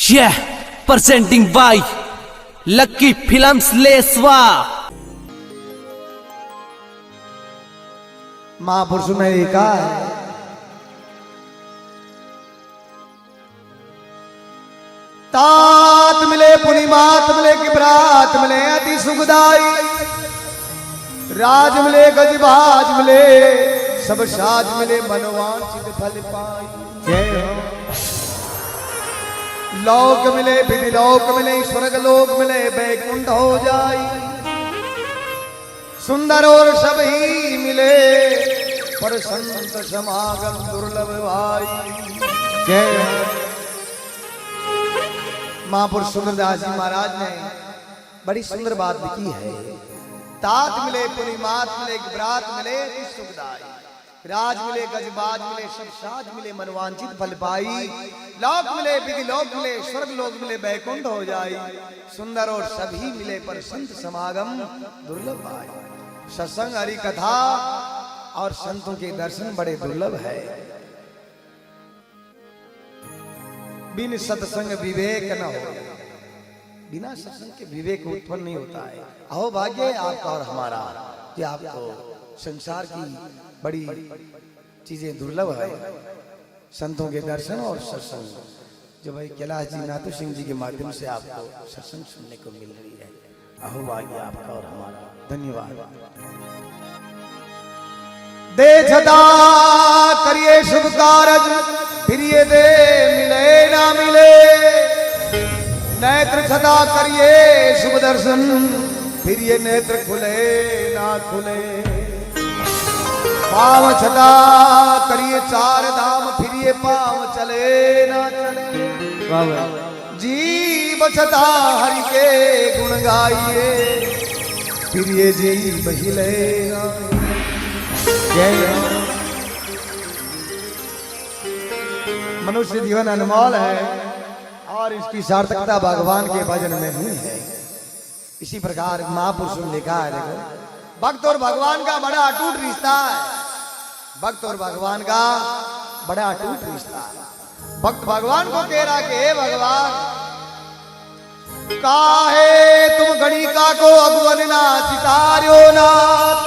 Yeah, presenting by Lucky Films Leswa. महापुरुष में एका है तात मिले पुनिमात मिले कि ब्रात मिले अति सुखदाई राज मिले गजबाज मिले सब साज मिले मनवांचित फल पाई जय हो लोक मिले विधि लोक मिले स्वर्ग लोक मिले बैकुंठ हो जाई सुंदर और सब ही मिले पर संत समागम दुर्लभ भाई जय हो महापुरुष सुंदरदास जी महाराज ने बड़ी सुंदर बात लिखी है। तात मिले पुनिमात मिले ब्रात मिले सुखदाई राज मिले गजबाज मिले सब साज मिले मनवांचित फल पाई लोक मिले विधि लोक मिले स्वर्ग लोक मिले बैकुंठ हो जाई सुंदर और सभी मिले पर संत समागम दुर्लभ भाई। सत्संग हरि कथा और संतों के दर्शन बड़े दुर्लभ है। बिन सत्संग विवेक न हो बिना सत्संग के विवेक उत्पन्न नहीं होता है। अहो भाग्य आपका और हमारा कि आपको संसार की बड़ी चीजें दुर्लभ है। संतों के दर्शन और सत्संग जो भाई कैलाश जी नाथू सिंह जी के माध्यम से आपको सत्संग सुनने को मिल रही है। अहो भाग्य आपका और हमारा। धन्यवाद। दे छदा करिए शुभ कारज फिर ये दे मिले ना मिले नेत्र छदा करिए शुभ दर्शन फिर ये नेत्र खुले ना खुले पाव छदा करिए चार धाम फिर ये पाव चले ना चले जीव छदा हरि के गुण गाइए फिर ये जीव हिले ना। मनुष्य जीवन अनमोल है और इसकी सार्थकता भगवान के भजन में ही है। इसी प्रकार महापुरुषों ने लिखा है देखो भक्त और भगवान का बड़ा अटूट रिश्ता है। भक्त और भगवान का बड़ा अटूट रिश्ता है। भक्त भगवान को कह रहा कि हे भगवान काहे तुम गणिका को अगुवन ना सितार्यो नाथ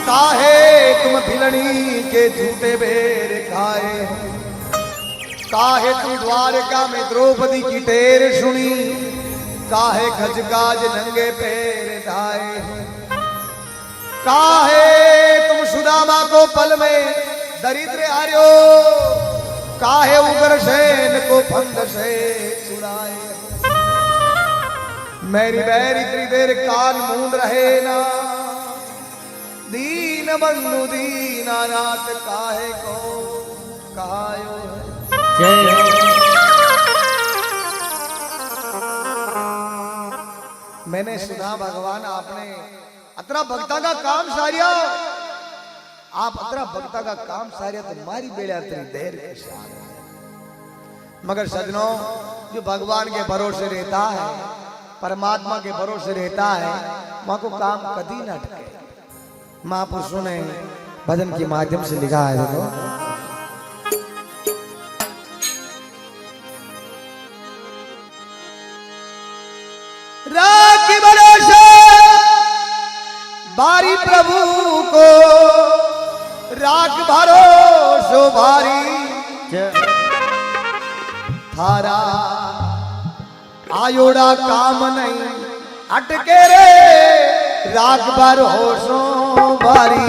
काहे तुम भिलनी के झूठे बेर खाए काहे तुम द्वारका में द्रौपदी की टेर सुनी काहे खजकाज नंगे पैर ढाए काहे तुम सुदामा को पल में दरिद्र हार्यो काहे उग्र सेन को फंद से छुड़ाए मेरी बैरी इतनी देर कान मूंद रहे ना दीन बंधु दीनानाथ काहे को कहायो मैंने सुना भगवान आपने अतरा भक्ता का काम सारिया आप अतरा भक्ता का काम सारिया तुम्हारी बेड़ा तेरी देर के साथ मगर सजनों जो भगवान के भरोसे रहता है परमात्मा के भरोसे रहता है वहां को काम कभी न अटके। महापुरुषों ने भजन के माध्यम से लिखा है देखो राखी भरोसे बारी प्रभु को राख भरोसो भारी थारा आयोड़ा काम नहीं अटके रे राख भरोसो भारी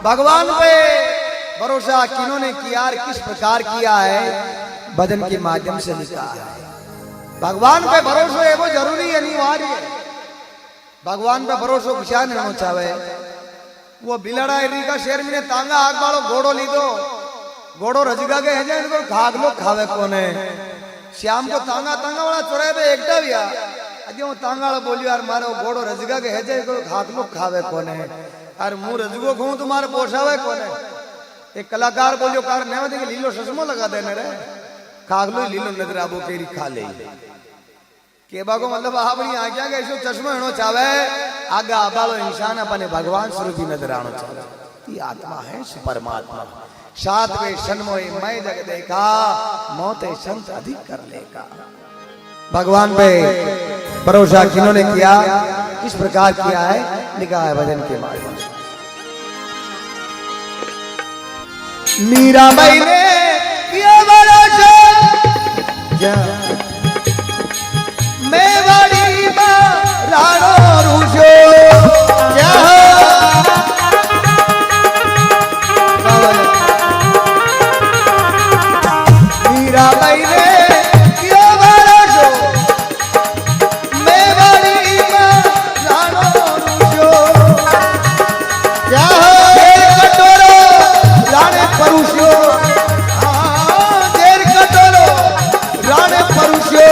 भगवान पे भरोसा किन्होंने किया और किस प्रकार किया है भजन के माध्यम से लिखा है। भगवान पे भरोसा है वो जरूरी अनिवार्य है। भगवान पे भरोसा कुछ नहीं होना चाहे वो बिलड़ा एरी का शेर में तांगा आग वालो घोड़ो लीधो घोड़ो रजगा के है इनको खाग लो खावे कोने श्याम को तांगा तांगा वाला चोरे पे एकटा भी आ अजे वो तांगा वाला बोलियो यार मारो घोड़ो रजगा के है इनको खाग लो खावे कोने यार मुंह रजगो कहूं तुम्हारे पोषावे कोने एक कलाकार बोलियो कार ने के लीलो चश्मो लगा देने रे खाग लो लीलो नजर आबो केरी खा ले केबा को मतलब अपनी आज्ञा के ऐसो चश्मो एनो चावे आगे आबालो इंसान अपने भगवान स्वरूपी नजर आनो चाहे ये आत्मा है परमात्मा सातवें सन्मोय मैं जग देखा मौते संत अधिक कर लेगा भगवान पे भरोसा किन्होंने किया किस प्रकार किया है लिखा है भजन के माध्यम से मीराबाई ने किया भरोसा मैं बड़ी राणो रूसो मीराबाई ने किया भरोसा मैं बड़ी राणो रूसो कटोरो राणे परुषो देर कटोरो राणे परुषो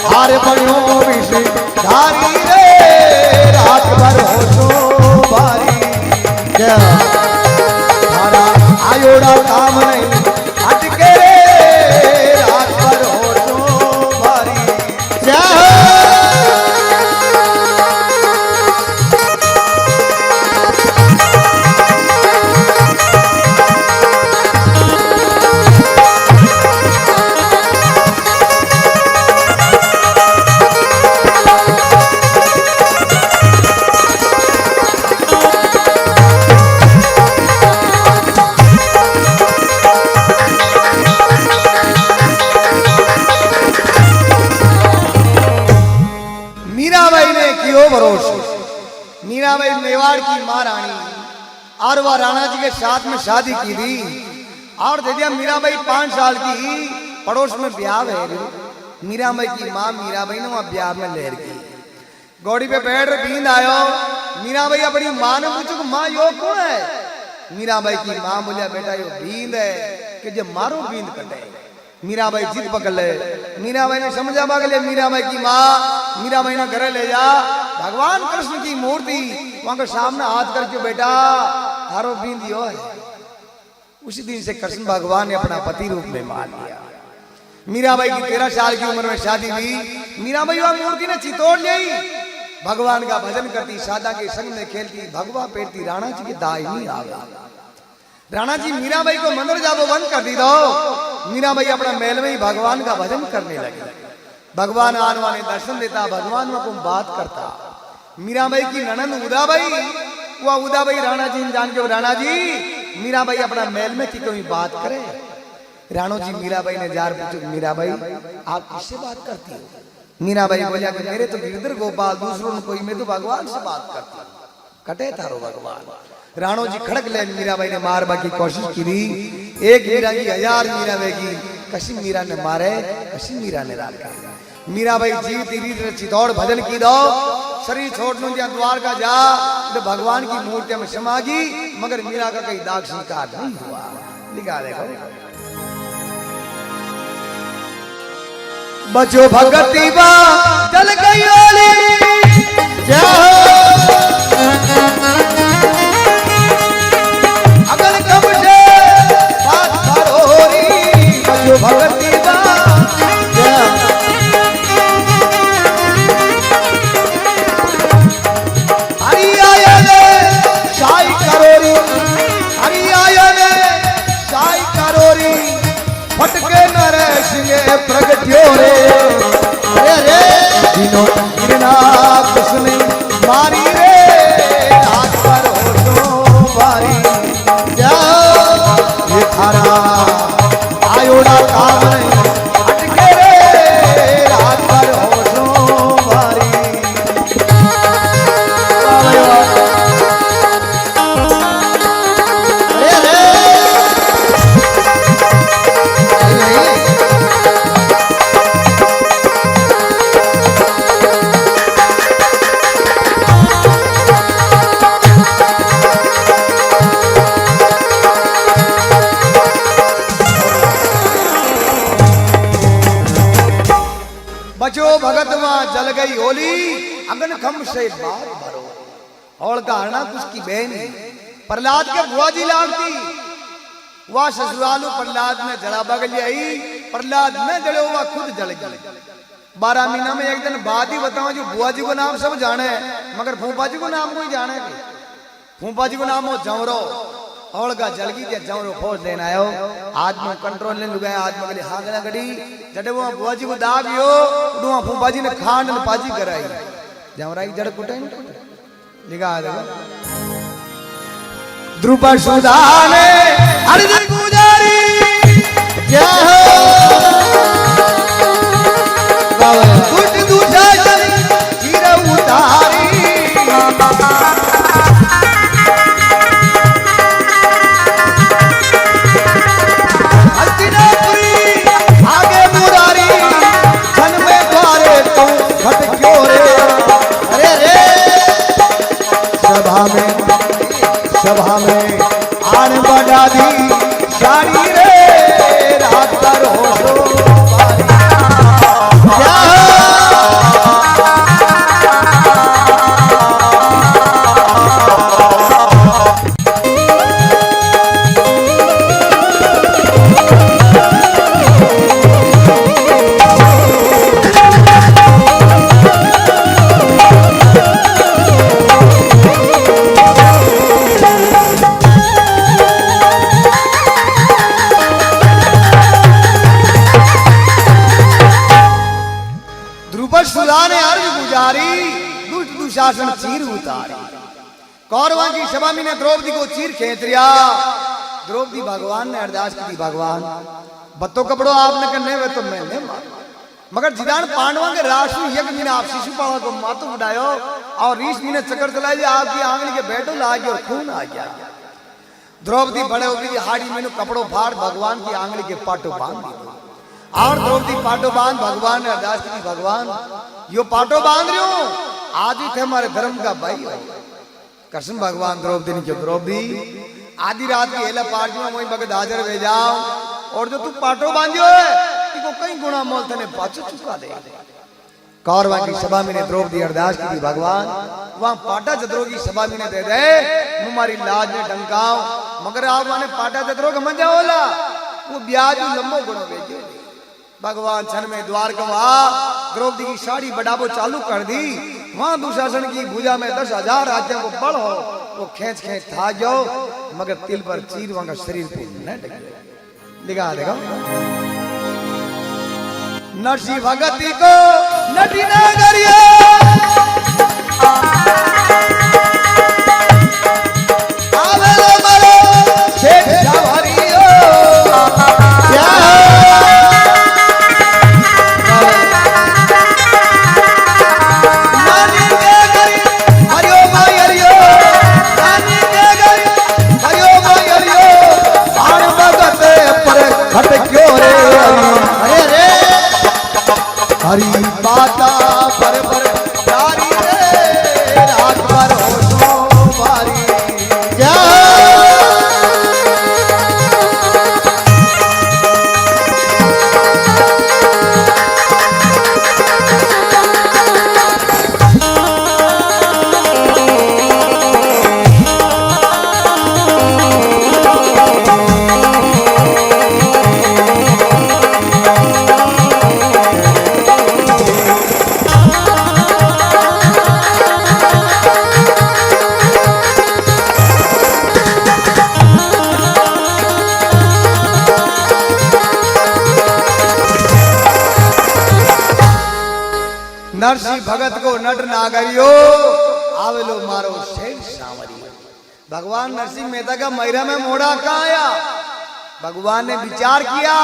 हार बनो विषय धारी रे रात भर हो सो भारी धारा आयोड़ा काम नहीं अटके रे रात भर हो सो भारी मीराबाई मेवाड़ की महारानी और वह राणा जी के साथ में शादी की थी और दे दिया मीराबाई 5 साल की पड़ोस में ब्याह है मीराबाई की माँ मीराबाई ने वहां ब्याह में लहर की घोड़ी पे बैठ बींद आयो मीराबाई अपनी माँ ने पूछो माँ यो कौन है मीराबाई की माँ बोलिया बेटा यो बींद है कि जो मारो बींद कटे मीराबाई जिद पकड़ ले मीराबाई ने समझा पागले मीराबाई की माँ मीराबाई ने घरे ले जा भगवान कृष्ण की मूर्ति वहां के सामने हाथ करके बेटा थारो बींद यो है उसी दिन से कृष्ण भगवान ने अपना पति रूप में मान लिया मीराबाई की 13 साल की उम्र में शादी हुई मीराबाई वह मूर्ति ने चितौड़ ली भगवान का भजन करती सादा के संग में खेलती भगवा पेटती राणा जी के दाई नहीं आ गया राणा जी मीराबाई को मंदिर जाबो बंद कर दी दो मीराबाई अपना महल में ही भगवान का भजन करने लगी भगवान आनवाने दर्शन देता भगवान को बात करता मीराबाई की ननद उदाबाई वह उदाबाई राणा जी जान के राणा जी मीराबाई अपना महल में की कोई बात करे राणो जी मीराबाई ने जार पूछो मीराबाई आप किससे बात करती हो मीराबाई बोलिया कि मेरे तो गिरधर गोपाल दूसरों ने कोई मैं तो भगवान से बात करती हूँ कटे थारो भगवान राणो जी खड़क ले मीराबाई ने मारवा की कोशिश की थी एक मीरा की 1000 मीराबाई की कशी मीरा ने मारे कशी मीरा ने राखा मीराबाई जीवती रीत चितौड़ भजन की दो शरीर छोड़ने दिया द्वारका जा तो भगवान की मूर्ति में समागी मगर मीरा का कहीं दाग स्वीकार नहीं हुआ लिखा देखो बचो भगती बा चल गई ओली अगर कब से बात करोरी बचो भगती बा हरि आया ने साई करोरी हरि आया ने साई करोरी फटके नरेश ने प्रगट्यो रे अरे दिनों गिरना किसने मारी रे हाथ पर हो तो भारी जा ये थारा आयोड़ा काम नहीं अटके रे हाथ पर हो तो भारी बचो भगत वहां जल गई होली, अगन खम से बात भरो। और कहना उसकी बहन प्रहलाद के बुआ जी लागती, वह ससुरालू प्रहलाद ने जड़ा बगल आई, प्रहलाद न जड़े हुआ खुद जल गए। 12 महीना में एक दिन बात ही बताऊं, जो बुआ जी को नाम सब जाने मगर फूफा जी को नाम कोई जाने। फूफा जी को नाम हो जमरो, और का जलगी जे जमरो फौज लेना आयो, आज में कंट्रोल ले लुगाए, आज में गली हागला गड़ी जड़े वो बुआ जी को दागियो, उडवा फूफा जी ने खांड ने पाजी कराई, जमराई जड़ कुटे लिखा देखो। द्रुपद सुधाने अर्जुन गुजारी क्या हो कुछ दूसरा चिर उतारी, आगे मुरारी छन में द्वारे तू खट क्यों रे। अरे रे सभा में आन बढ़ा दी सारी रे, रात पर होशो शासन चीर उतारी। कौरवा की सभा में ने द्रौपदी को चीर खेच रिया। द्रौपदी भगवान ने अरदास की, भगवान बत्तो कपड़ो आपने करने वे तो मैंने मगर जिदान पांडवा के राष्ट्र यज्ञ में आप शिशुपाल को मातु उड़ायो और रीछ में चक्कर चलाई, आपकी आंगली के बैठो लागी और खून आ गया। द्रौपदी बड़े होगी हाड़ी में कपड़ो फाड़ भगवान की आंगली के पाटो बांध दी, और द्रौपदी पाटो बांध भगवान ने अरदास की, भगवान यो पाटो बांध रही हूं, आज ही थे हमारे धर्म का भाई हो। कृष्ण भगवान द्रौपदी ने क्यों, द्रौपदी आधी रात की हेला पार्टी में वही भगत हाजिर भेज जाओ, और जो तू पाटो बांधियो है इसको कई गुना मोल तने पाछो चुका दे। कौरवा की सभा में ने द्रौपदी अरदास की, भगवान वहां पाटा चतुरों की सभा में ने दे दे, हमारी लाज ने डंकाओ, मगर आप माने पाटा चतुरों का मजा होला वो ब्याज लंबो गुणो भेजे। भगवान छन में द्वार कवा द्रौपदी की साड़ी बढ़ाबो चालू कर दी, वहां दुशासन की भुजा में 10,000 राज्यों को बल हो, वो खेच खेच था जाओ, मगर तिल पर चीर वहां का शरीर पे न डगे। दिखा देखो नरसी भगती को नटी नगरिया, आवेलो मरो शेख सवारियो क्या हरी बाता पर जारी रे, रात भर होशो बारी क्या नरसी भगत को नट नागरियो, आवेलो मारो शेख सांवरियो। भगवान नरसिंह मेहता का मैरा में मोड़ा कहाँ आया? भगवान ने विचार किया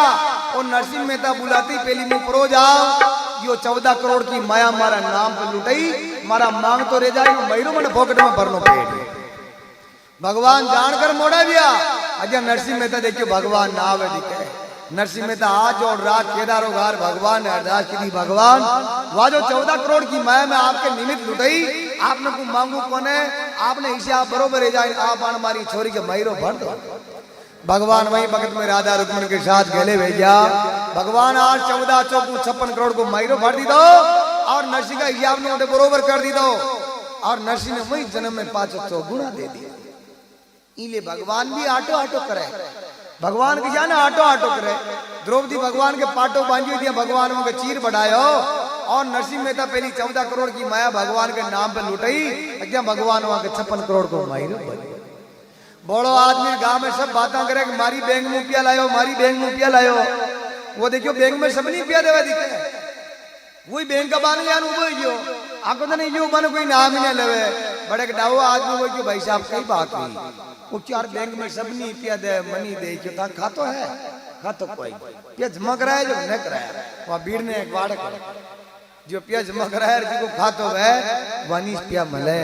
और नरसिंह मेहता बुलाती पहली मुंह परो जाओ, यो 14 करोड़ की माया मारा नाम पे लुटाई, मारा मांग तो रे जाए मैरो मन पॉकेट में भरनो पेट। भगवान जानकर मोड़ा दिया। अजय नरसिंह मेहता देखियो भगवान ना आवे दिखे। नरसिंह मेहता आज और रात केदारो घार भगवान ने अरदास की थी, भगवान वह जो 14 करोड़ की माया में आपके निमित्त लुटाई, आपने को मांगू कोने, आपने इसे आप बरोबर जाए, आप हमारी छोरी के मैरो भर दो। भगवान वही वक्त में राधा रुक्मणी के साथ गले भेजा। भगवान आज 14 चौक 56 करोड़ को मायरो भर दी दो और नरसिंह का हिजाब ने उन्हें बरोबर कर दी दो और नरसिंह ने वही जन्म में 500 गुना दे दिया। इले भगवान भी आटो आटो करे, भगवान की जाना आटो आटो करे। द्रौपदी भगवान के पाटो बांधी दिया, भगवान उनके चीर बढ़ायो और नरसिंह मेहता पहली 14 करोड़ की माया भगवान के नाम पे लुटाई, क्या भगवान वहां के 56 करोड़ को मायरो बने। बड़ो आदमी गांव में सब बातें करे कि मारी बैंक में रुपया लायो, मारी बैंक में रुपया लायो। वो देखियो बैंक में सब नहीं रुपया देवा दिखे, वही बैंक का बान जान उबो गयो आको तो नहीं जो मन कोई नाम ही ना लेवे। बड़े के डावा आदमी वो कि भाई साहब कई बात हुई, वो चार बैंक में सब नहीं रुपया दे मनी दे क्यों था खातो है खातो कोई पिया जमा कराया जो न कराया वहां भीड़ ने एक वाड़ जो पिया जमा कराया जिसको खातो है वानी पिया मले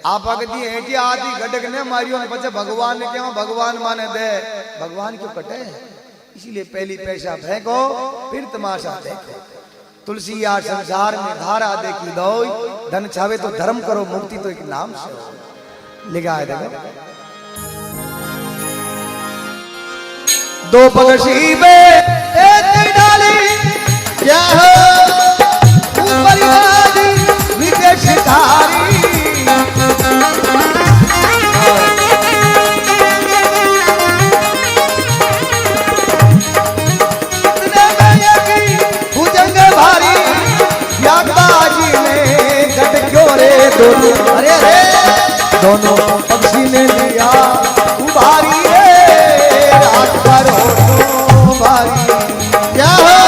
आप आगती है कि आदि गडक ने मारियो ने बच्चे भगवान ने क्या भगवान माने दे भगवान क्यों कटे। इसीलिए पहली पैसा फेंको फिर तमाशा देखो। तुलसी यार संसार में धारा देखी दो, धन छावे तो धर्म करो, मुक्ति तो एक नाम से लिखा है। देखो दो पक्षी पे एक डाली क्या हो ऊपर वाली विदेश धारी अरे अरे दोनों पक्षी ने लिया उबारी रे रात पर हो भारी क्या हो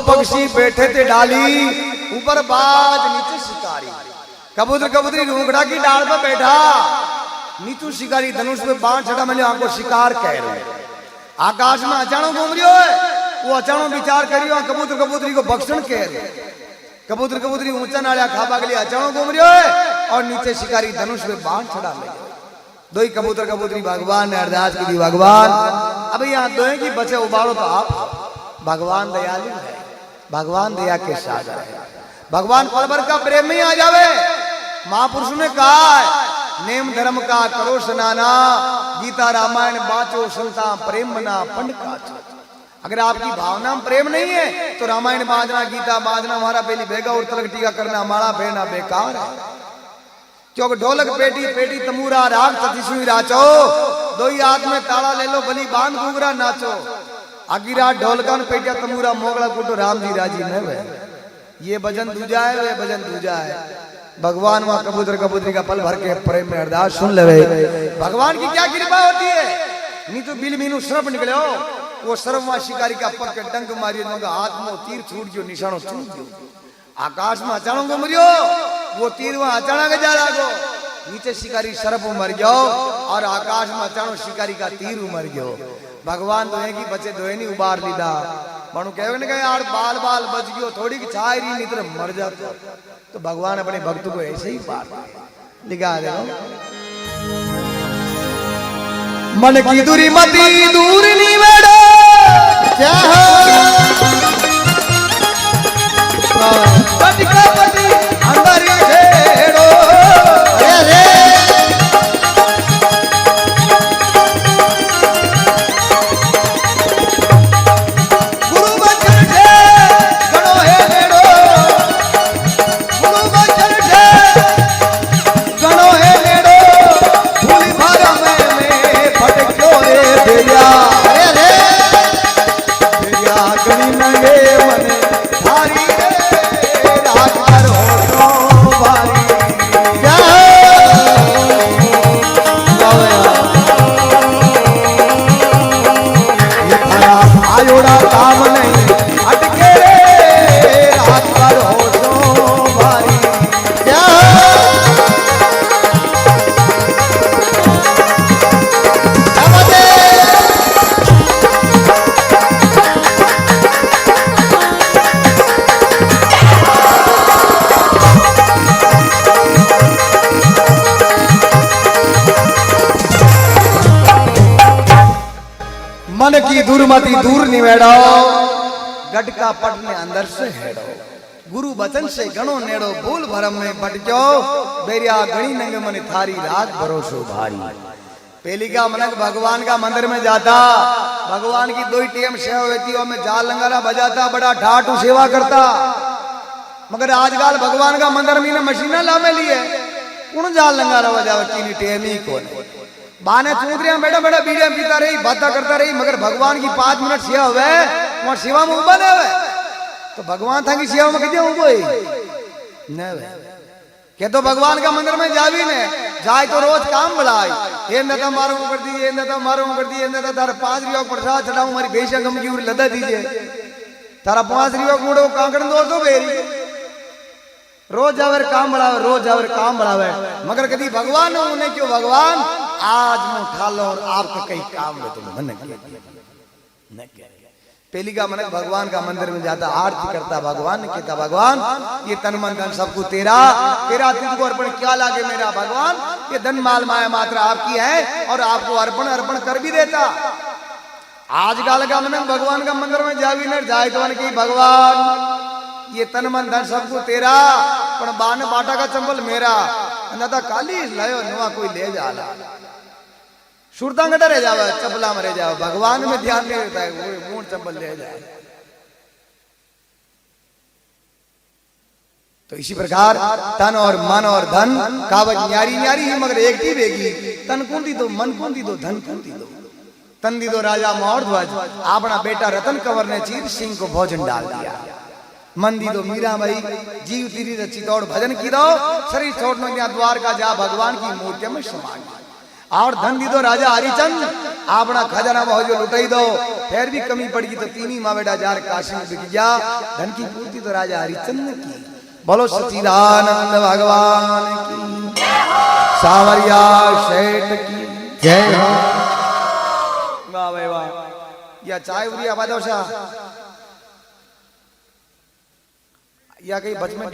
पक्षी बैठे थे डाली ऊपर बाज नीचे शिकारी। कबूतर कबूतरी रूंगड़ा की डाल पर बैठा, नीचू शिकारी धनुष पे बाण चढ़ा मिले आंखों शिकार कह रहे। आकाश में अचानो घूम रही हो वो अचानो विचार करियो कबूतर कबूतरी को भक्षण कह रहे। कबूतर कबूतरी ऊंचा नालिया खाबा के लिए अचानो घूम रही हो और नीचे शिकारी धनुष पे बाण चढ़ा मिले। दो ही कबूतर कबूतरी भगवान ने अरदास की दी भगवान अब यहाँ दो की बचे उबालो तो आप भगवान दयालु है, भगवान दया के सागर है। भगवान पल भर का प्रेम में आ जावे। महापुरुष ने कहा नेम धर्म का करो स्नाना, गीता रामायण बाचो सुनता प्रेम बना पंड काचो। अगर आपकी भावना में प्रेम नहीं है तो रामायण बाजना गीता बाजना हमारा पहली बेगा और तलक टीका करना माड़ा फेरना बेकार है। क्योंकि ढोलक पेटी पेटी तमूरा राग तथिसुई राचो, दो ही हाथ में ताला ले लो बली बांध घूंघरा नाचो। अगिरा ढोलकन पेटिया तमूरा मोगला कुटो राम जी राजी में वे ये भजन दूजा है वे भजन दूजा है। भगवान वहां कबूतर कबूतरी का पल भर के प्रेम में अरदास सुन ले। भगवान की क्या कृपा होती है। नहीं तो बिल मीनू सर्प निकले हो वो सर्प वहां शिकारी का पक के डंक मारियो हाथ में तीर छूट गयो निशानो छूट गयो। आकाश में अचानक को मरियो वो तीर वहां अचानक जा लागो नीचे शिकारी सर्प मर गयो और आकाश में अचानक शिकारी का तीर मर गयो। भगवान तो है कि बच्चे दोए नहीं उबार लीदा मानो कहे न यार बाल बाल बच गयो थोड़ी की छाई रही नहीं तो मर जाता। तो भगवान अपने भक्त को ऐसे ही बात लिखा दे। मन की दूरी मती दूर नहीं बेड़ो क्या अंदर छेड़ो अटके रे रात पर हो सो भारी क्या की दुर्मति दूर निवेड़ो, गढ़ का पटने अंदर से हेड़ो, गुरु वचन से गणो नेड़ो, भूल भरम में भटक्यो, बेरिया गणी नंग मन थारी राग भरोसो भारी। पहली का मनक भगवान का मंदिर में जाता, भगवान की 2 टेम सेवा होती और में जाल लंगारा बजाता, बड़ा ठाटू सेवा करता। मगर आजकल भगवान का मंदिर में मशीना लामे लिए कौन जाल लंगारा बजावे, चीनी टेम ही कौन बाने चूंदरिया बैठा बैठा बीड़िया पीता रही, बातें करता रही, मगर भगवान की 5 मिनट सेवा हुए वहां सेवा में उबा हुए तो भगवान था की सेवा में कितने उबो के तो भगवान का मंदिर में जावी ने जाए तो रोज काम बढ़ाए, ये नेता मारो कर दी, ये नेता मारो कर दी, ये नेता तारा 5 रुपया प्रसाद चढ़ाऊ, हमारी भेषा गम की लदा दीजिए, तारा 5 रुपया मुड़ो कांकड़ दो तो बेरी रोज जावर काम बढ़ावे, रोज जावर काम बढ़ावे। मगर कभी भगवान ने उन्हें क्यों भगवान आज मैं उठा लो और आपका कई काम में तुम मन न पहली का मन भगवान का मंदिर में जाता, आरती करता, भगवान ने कहता भगवान ये तन मन धन सब कुछ तेरा, तेरा तुझको अर्पण क्या लागे मेरा भगवान, ये धन माल माया मात्रा आपकी है और आपको अर्पण अर्पण कर भी देता। आजकल का मन भगवान का मंदिर में जावी न जाए तो की भगवान ये तन मन धन सब कुछ तेरा, पर बान बाटा का चंबल मेरा, न काली लायो नुआ कोई ले जाला, सुरता गटा रह जावे, चपला में रह जावे, भगवान में ध्यान नहीं रहता है, वो मूड चंबल ले जाए। तो इसी प्रकार तन और मन और धन कावज न्यारी न्यारी है, मगर एक ही बेगी, तन कौन दी दो, मन कौन दी दो, धन कौन दी दो। तन दी दो राजा मौर्ध्वज, अपना बेटा रतन कंवर ने चीर सिंह को भोजन डाल दिया। मन दी दो मीराबाई, जीव तिरी चितौड़ भजन की दो, शरीर छोड़ने गया द्वारका जा भगवान की मूर्ति में समा गया। और धन दी दो राजा हरिचंद, अपना खजाना बहुत जो लुटाई दो, फिर भी कमी पड़गी तो 3 ही माँ बेटा जार काशी में बिक गया। धन की पूर्ति तो राजा हरिचंद ने की। बोलो सच्चिदानंद भगवान की, सावरिया सेठ की जय हो। वाह भाई वाह, या चाय उरी आबादोशा या कहीं बच में